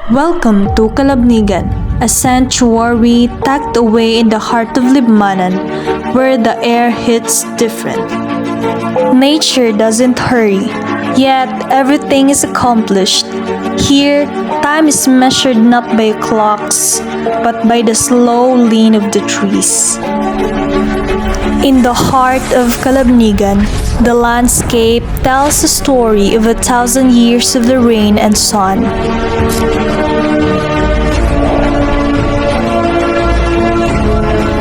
Welcome to Calabnigan, a sanctuary tucked away in the heart of Libmanan, where the air hits different. Nature doesn't hurry, yet everything is accomplished. Here, time is measured not by clocks, but by the slow lean of the trees. In the heart of Calabnigan, the landscape tells a story of 1,000 years of the rain and sun.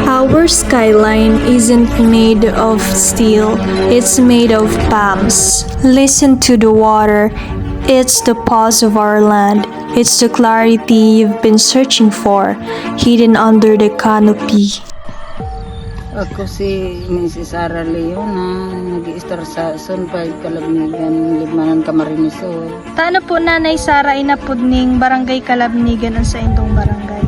Our skyline isn't made of steel, it's made of palms. Listen to the water, it's the pulse of our land. It's the clarity you've been searching for, hidden under the canopy. Ako si Mrs. Sara Leona, nag-i-star sa Zone 5, Calabnigan, Libmanan, Camarines Sur. Taano po Nanay Sara inapod ning Barangay Calabnigan ang sa indong barangay?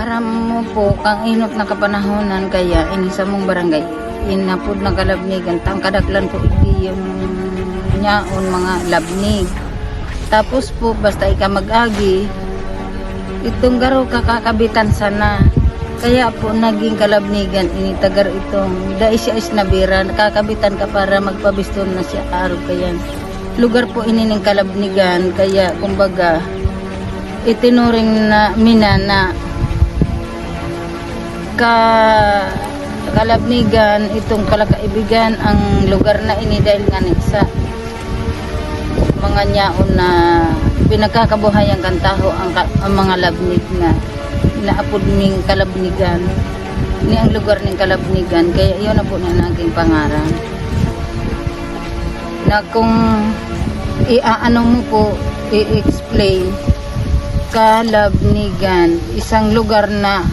Aram mo po, kang inot na kapanahonan kaya inisa mong barangay. Inapod na Calabnigan, tangkadaklan ko iti yung nyaon mga labnig. Tapos po, basta ika mag-agi, itong garo kakakabitan sana. Kaya po naging Calabnigan, initagar itong dahil siya is nabira, nakakabitan ka para magpabiston na siya araw kaya. Lugar po inining Calabnigan, kaya kumbaga itinuring na mina na Calabnigan, itong kalakaibigan ang lugar na ini dahil nga sa mga nyaon na pinagkakabuhayan kan taho ang mga labnig na naapod ning Calabnigan ni ang lugar ning Calabnigan, kaya iyon na po na naging pangarap na kung iaano mo po i-explain Calabnigan, isang lugar na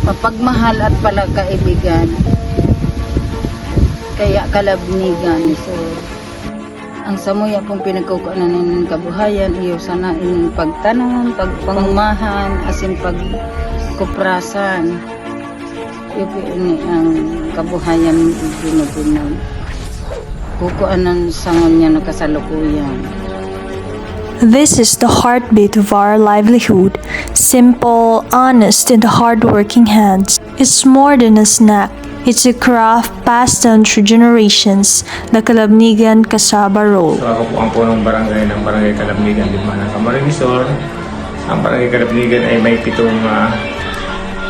mapagmahal at palagkaibigan, kaya Calabnigan. So ang samuya pong pinagkukuanan ng kabuhayan iyo sana ining pagtanom, pagpangmahan, asin pagkuprasan. Iyo ini ang kabuhayan binubunan. Kukuanan sangon niya nakasalukuyan. This is the heartbeat of our livelihood, simple, honest, and hardworking hands. It's more than a snack. It's a craft passed down through generations, the Calabnigan Cassava Roll. So ako po ang punong barangay ng Barangay Calabnigan, Libmanan, Camarines Sur. Ang Barangay Calabnigan ay may 7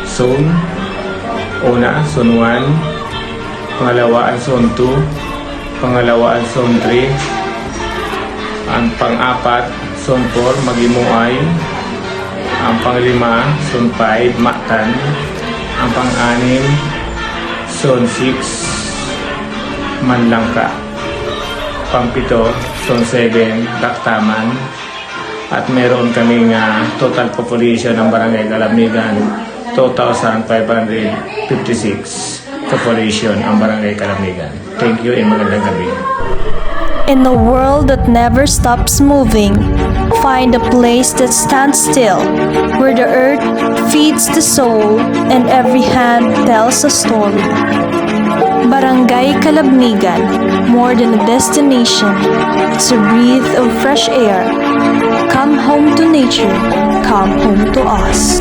zone. Una, Zone 1. Pangalawa, Zone 2. Pangalawa, Zone 3. Ang pang-apat, Zone 4, Magimuay. Ang pang-5, Zone 5, Mactan. Ang pang-6, Zone 6, Manlangka. Pang-7, Zone 7, Daktaman. At meron kaming total population ng Barangay Calabnigan, 2,556 population ang Barangay Calabnigan. Thank you and magandang gabi. In a world that never stops moving, find a place that stands still, where the earth feeds the soul and every hand tells a story. Barangay Calabnigan, more than a destination, it's a breath of fresh air. Come home to nature, come home to us.